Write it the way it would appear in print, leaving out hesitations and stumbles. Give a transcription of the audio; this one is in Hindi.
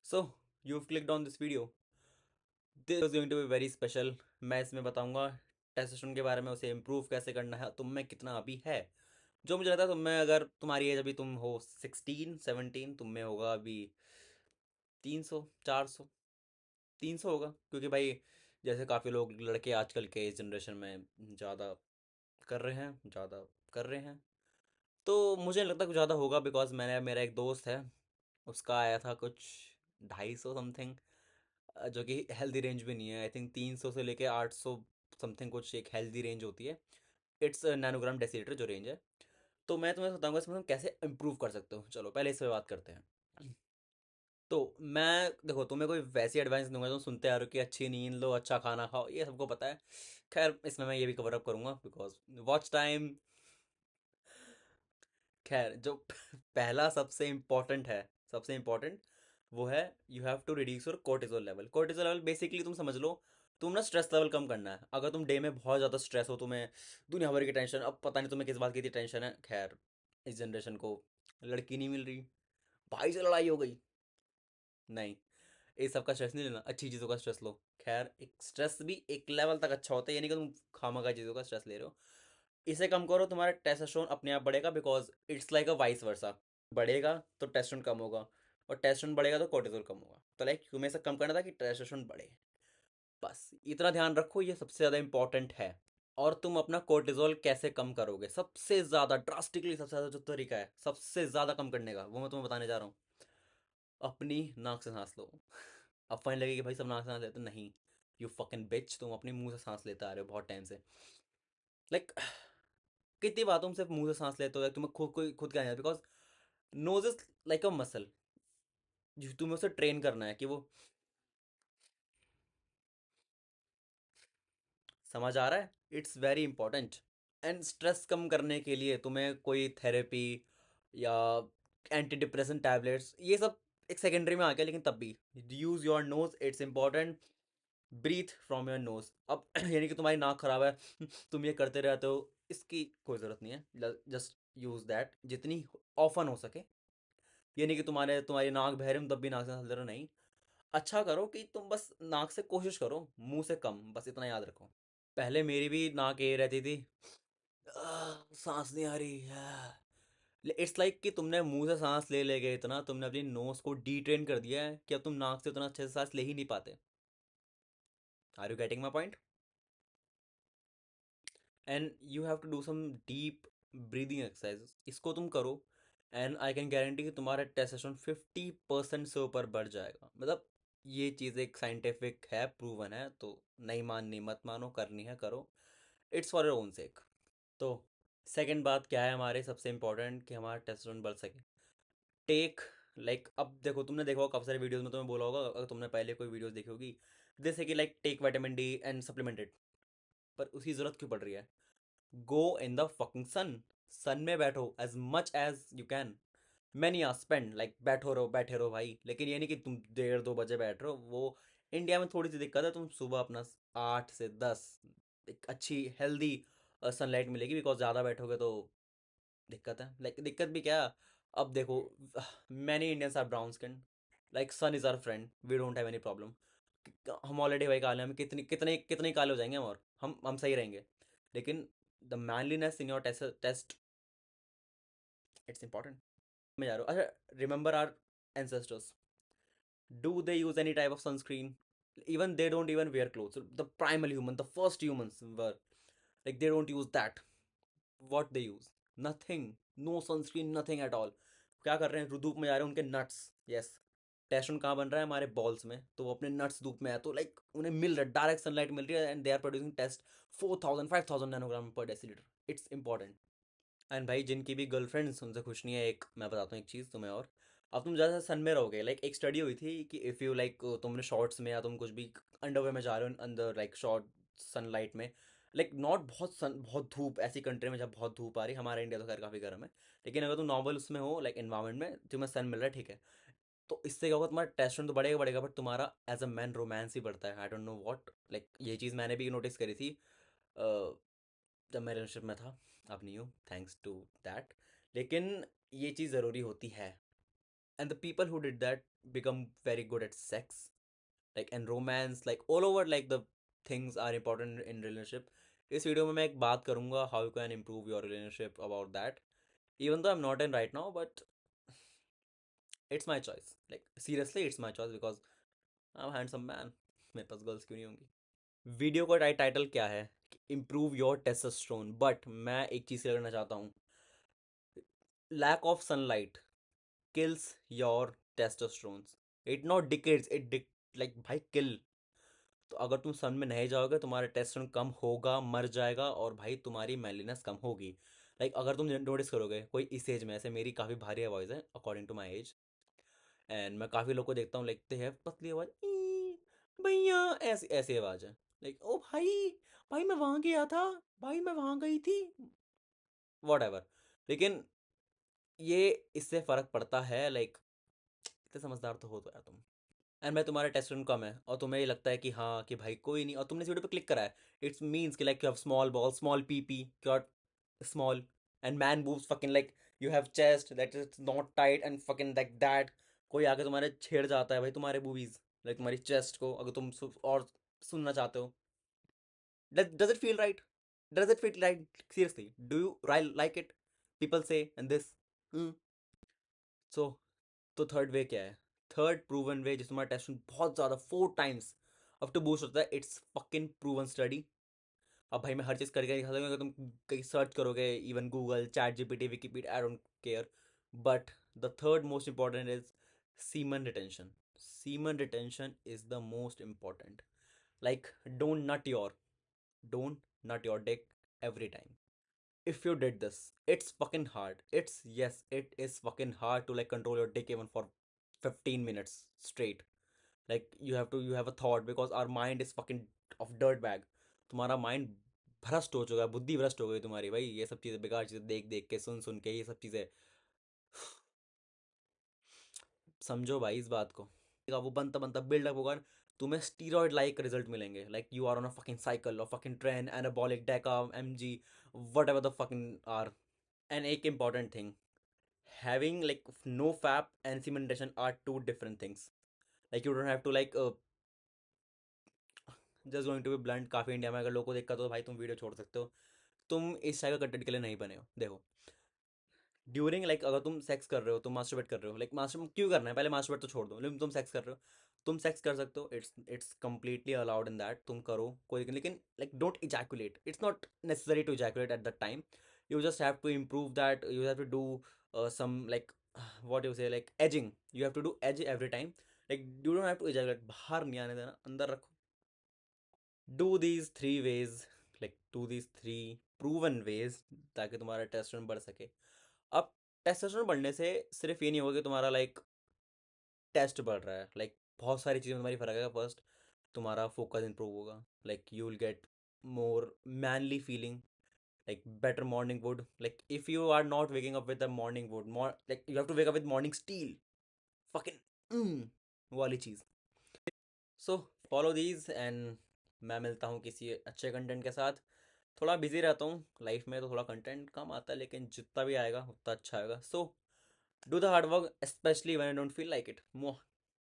So you clicked on this video. This is going to be very special. मैं इसमें बताऊंगा टेस्टोस्टेरोन के बारे में, उसे इम्प्रूव कैसे करना है, तुम में कितना अभी है। जो मुझे लगता है तुम में, अगर तुम्हारी एज अभी तुम हो 16 17, तुम में होगा अभी 300 400, 300 होगा, क्योंकि भाई जैसे काफ़ी लोग लड़के आजकल के इस जनरेशन में ज़्यादा कर रहे हैं, ज़्यादा कर रहे हैं। तो मुझे नहीं लगता कुछ ज़्यादा होगा, बिकॉज मैंने, मेरा एक दोस्त है, उसका आया था कुछ 250 समथिंग, जो कि हेल्दी रेंज भी नहीं है। आई थिंक 300 से लेके 800 समथिंग कुछ एक हेल्दी रेंज होती है। इट्स नैनोग्राम डेसीलीटर जो रेंज है। तो मैं तुम्हें बताऊंगा इसमें तुम कैसे इंप्रूव कर सकते हो। चलो पहले इस पे बात करते हैं। तो मैं देखो, तुम्हें कोई वैसी एडवाइस दूंगा, तुम सुनते आ रहे हो कि अच्छी नींद लो, अच्छा खाना खाओ, ये सबको पता है। खैर इसमें मैं ये भी कवर अप करूंगा बिकॉज वॉच टाइम। खैर जो पहला सबसे इम्पोर्टेंट है, सबसे इम्पोर्टेंट वो है, you have to reduce your cortisol level. Cortisol level basically तुम समझ लो, तुम ना स्ट्रेस लेवल कम करना है। अगर तुम डे में बहुत ज़्यादा स्ट्रेस हो, तुम्हें दुनिया भर की टेंशन, अब पता नहीं तुम्हें किस बात की इतनी टेंशन है। खैर इस जनरेशन को लड़की नहीं मिल रही, भाई से लड़ाई हो गई, नहीं, इस सब का स्ट्रेस नहीं लेना, अच्छी चीज़ों का स्ट्रेस लो। खैर एक स्ट्रेस भी एक लेवल तक अच्छा होता है, यानी कि तुम खामखा चीज़ों का स्ट्रेस ले रहे हो। इसे कम करो, तुम्हारा टेस्टोस्टेरोन अपने आप बढ़ेगा, because it's like a vice versa. बढ़ेगा तो टेस्टोस्टेरोन कम होगा, और टेस्टोस्टेरोन बढ़ेगा तो कोर्टिसोल कम होगा। तो लाइक तुम्हें इसे कम करना था कि टेस्टोस्टेरोन बढ़े, बस इतना ध्यान रखो, ये सबसे ज़्यादा इंपॉर्टेंट है। और तुम अपना कोर्टिसोल कैसे कम करोगे, सबसे ज़्यादा ड्रास्टिकली, सबसे ज़्यादा जो तरीका है सबसे ज़्यादा कम करने का, वो मैं तुम्हें बताने जा रहा हूँ। अपनी नाक से सांस लो। अब फाइन लगे कि भाई सब नाक से सांस लेते, नहीं, यू फकिंग बिच, तुम अपने मुंह से सांस लेते आ रहे हो बहुत टाइम से। लाइक कितनी बात तुम सिर्फ मुंह से सांस लेते हो, तुम्हें खुद कोई खुद क्या नहीं, because nose is like a muscle, तुम्हें उसे ट्रेन करना है कि वो, समझ आ रहा है, it's very important. And stress कम करने के लिए तुम्हें कोई थेरेपी या एंटी डिप्रेशन टैबलेट्स, ये सब एक सेकेंडरी में आ गया, लेकिन तब भी use your nose, it's important. Breathe from your nose. अब यानी कि तुम्हारी नाक खराब है, तुम ये करते रहते हो, इसकी कोई ज़रूरत नहीं है। जस्ट यूज दैट जितनी ऑफन हो सके। ये नहीं कि तुम्हारी नाक बह रही, तब भी नाक से सांस ले रहे हो, नहीं। अच्छा करो कि तुम बस नाक से कोशिश करो, मुंह से कम, बस इतना याद रखो। पहले मेरी भी नाक ये रहती थी, सांस नहीं आ रही है। इट्स लाइक कि तुमने मुंह से सांस ले ले गए इतना, तुमने अपनी नोज को डिट्रेन कर दिया है कि अब तुम नाक से उतना अच्छे से सांस ले ही नहीं पाते। Are you getting my point? And you have to do some deep breathing exercise, इसको तुम करो। एंड आई कैन गारंटी कि तुम्हारा टेस्टोस्टेरोन 50% से ऊपर बढ़ जाएगा। मतलब ये चीज़ एक साइंटिफिक है, प्रूवन है, तो नहीं माननी मत मानो, करनी है करो, इट्स फॉर योर ओन सेक। तो सेकंड बात क्या है हमारे सबसे इंपॉर्टेंट, कि हमारा टेस्टोस्टेरोन बढ़ सके। टेक, लाइक अब देखो, तुमने देखा होगा काफ़ी सारे वीडियोस में तुम्हें बोला होगा, अगर तुमने पहले कोई वीडियोस देखी होगी, जैसे कि like take vitamin D and supplemented, पर उसकी ज़रूरत क्यों पड़ रही है? गो in the fucking sun, sun में बैठो as much as you can. Many are spend like बैठो रहो, बैठे रहो भाई, लेकिन ये नहीं कि तुम 1:30 2 बजे बैठ रहे हो। वो इंडिया में थोड़ी सी दिक्कत है, तुम सुबह अपना 8 से 10 एक अच्छी हेल्दी सनलाइट मिलेगी, बिकॉज ज़्यादा बैठोगे तो दिक्कत है। लाइक दिक्कत भी क्या, अब देखो, many Indians are brown skin, like sun is our friend, we don't have any problem. हम ऑलरेडी भाई काले हैं, हम कितनी कितने कितने काले हो जाएंगे हम, और हम सही रहेंगे। लेकिन the manliness in your test, it's important. मैं जा रहा हूँ, अच्छा, remember our ancestors, do they use any type of sunscreen? Even they don't even wear clothes. So the primal human, the first humans were like, they don't use that. What they use? Nothing. No sunscreen, nothing at all. क्या कर रहे हैं, धूप में जा रहे हैं, उनके नट्स, यस, टेस्टोन कहाँ बन रहा है, हमारे बॉल्स में, तो वो अपने नट्स धूप में है, तो लाइक उन्हें मिल रहा है, डायरेक्ट सनलाइट मिल रही है, and they are producing test 4000 5000 nanogram per decilitre. It's important. And भाई जिनकी भी गर्लफ्रेंड्स उनसे खुश नहीं है, एक मैं बताता हूँ एक चीज़ तुम्हें, और अब तुम ज़्यादा सन में रहोगे, लाइक एक स्टडी हुई थी कि इफ़ यू लाइक, तुमने शॉर्ट्स में या तुम कुछ भी अंडरवेयर में जा रहे हो अंदर, लाइक शॉर्ट सनलाइट में, लाइक नॉट बहुत सन, बहुत धूप, ऐसी कंट्री में जब बहुत धूप आ रही, हमारा इंडिया तो खैर काफ़ी गर्म है, लेकिन अगर तुम नॉर्मल उसमें हो, लाइक इन्वायरमेंट में तुम्हें सन मिल रहा है, ठीक है, तो इससे क्या होगा, तुम्हारा टेस्टोस्टेरोन तो बढ़ेगा बढ़ेगा, बट तुम्हारा एज अ मैन रोमांस ही बढ़ता है। I don't know what, like ये चीज़ मैंने भी नोटिस करी थी जब मैं रिलेशनशिप में था। अब नहीं हूँ, थैंक्स टू दैट, लेकिन ये चीज़ ज़रूरी होती है। And the people who did that become very good at sex, like and romance, like all over, like the things are important in relationship. इस वीडियो में मैं एक बात करूंगा how you can improve your relationship about that, even though I'm not in right now, but it's my choice, like seriously it's my choice because I'm a handsome man. मेरे पास गर्ल्स क्यों नहीं होंगी। वीडियो का टाइटल क्या है, इम्प्रूव योर टेस्टोस्टेरोन, बट मैं एक चीज़ करना चाहता हूँ, lack of sunlight kills your testosterone. It not decades, like भाई kill। तो अगर तुम सन में नहीं जाओगे तुम्हारा टेस्टोस्टेरोन कम होगा, मर जाएगा, और भाई तुम्हारी मैलीनेस कम होगी। लाइक अगर तुम नोटिस करोगे कोई इस एज में, ऐसे मेरी काफ़ी भारी आवाज़ है according to my age, and मैं काफ़ी लोग को देखता हूँ, लिखते हैं पतली आवाज़, भैया ऐसी ऐसी आवाज़ है, लाइक ओ भाई, भाई मैं वहाँ गया था, भाई मैं वहाँ गई थी, वॉट एवर। लेकिन ये इससे फ़र्क पड़ता है, लाइक इतने समझदार तो हो तो यार तुम, एंड मैं तुम्हारा टेस्टोस्टेरोन कम है और तुम्हें ये लगता है कि हाँ कि भाई कोई नहीं, और तुमने इस वीडियो पे क्लिक करा है, इट्स मीन्स कि like you have small ball, small PP, cure small, and man boobs fucking, like you have chest that is not tight and fucking like that. कोई आके तुम्हारे छेड़ जाता है भाई तुम्हारे बूबीज, लाइक तुम्हारी चेस्ट को, अगर तुम और सुनना चाहते हो, does it feel right, does it feel right, seriously do you like it, people say and this, so तो थर्ड वे क्या है, थर्ड प्रूवन वे जिस तुम्हारा टेस्टोस्टेरोन बहुत ज़्यादा 4 टाइम्स अब टू बूस्ट होता है, इट्स फकिंग प्रूवन स्टडी। अब भाई मैं हर चीज़ करके दिखा दूंगा, अगर तुम कहीं सर्च करोगे, even Google, chat GPT, Wikipedia, I don't care, but the third most important is semen retention. Semen retention is the most important, like don't nut your dick every time. If you did this, it's fucking hard, it's, yes it is fucking hard to like control your dick even for 15 minutes straight. Like you have a thought, because our mind is fucking of dirt bag। तुम्हारा माइंड भ्रष्ट हो चुका है, बुद्धि भ्रष्ट हो गई तुम्हारी भाई, ये सब चीज़ें बेकार चीज़ें देख देख के, सुन सुन के, ये सब चीज़ें, समझो भाई इस बात को। वो बनता बनता बिल्डअप होगा, तुम्हें स्टीरॉयड लाइक रिजल्ट मिलेंगे, like you are on a fucking cycle और fucking train, anabolic, deca, MG, whatever the fucking R. And एक important thing, having like no fap and cementation are two different things। like you don't have to like just going to be blunt, काफ़ी इंडिया में अगर लोगों को देखा तो भाई तुम वीडियो छोड़ सकते हो, तुम इस टाइप का कंटेंट के लिए नहीं बने हो। देखो ड्यूरिंग लाइक अगर तुम सेक्स कर रहे हो, तुम मास्टरबेट कर रहे हो, लाइक मास्टर क्यों करना है, पहले मास्टरबेट तो छोड़ दो, लेकिन तुम सेक्स कर रहे हो, तुम सेक्स कर सकते हो, it's completely allowed in that, तुम करो कोई, लेकिन like don't ejaculate, it's not necessary to ejaculate at the time. you just have to improve that, you have to do some like what you say like edging, you have to do edge every time, like you don't have to ejaculate, बाहर नहीं आने देना, अंदर रखो। do these three ways, like do these three proven ways, ताकि तुम्हारा टेस्टोस्टेरोन बढ़ सके। अब टेस्टोस्टेरोन बढ़ने से सिर्फ ये नहीं होगा कि तुम्हारा लाइक टेस्ट बढ़ रहा है, लाइक बहुत सारी चीज़ें में तुम्हारी फर्क है। फर्स्ट, तुम्हारा फोकस इंप्रूव होगा, like you will get more manly feeling, like better morning wood, like if you are not waking up with a morning wood, more like you have to wake up with morning steel, fucking mm, वाली चीज़। सो फॉलो दीज, एंड मैं मिलता हूँ किसी अच्छे कंटेंट के साथ। थोड़ा बिजी रहता हूँ लाइफ में तो थोड़ा कंटेंट कम आता है, लेकिन जितना भी आएगा उतना अच्छा आएगा। So do the hard work specially when I don't feel like it.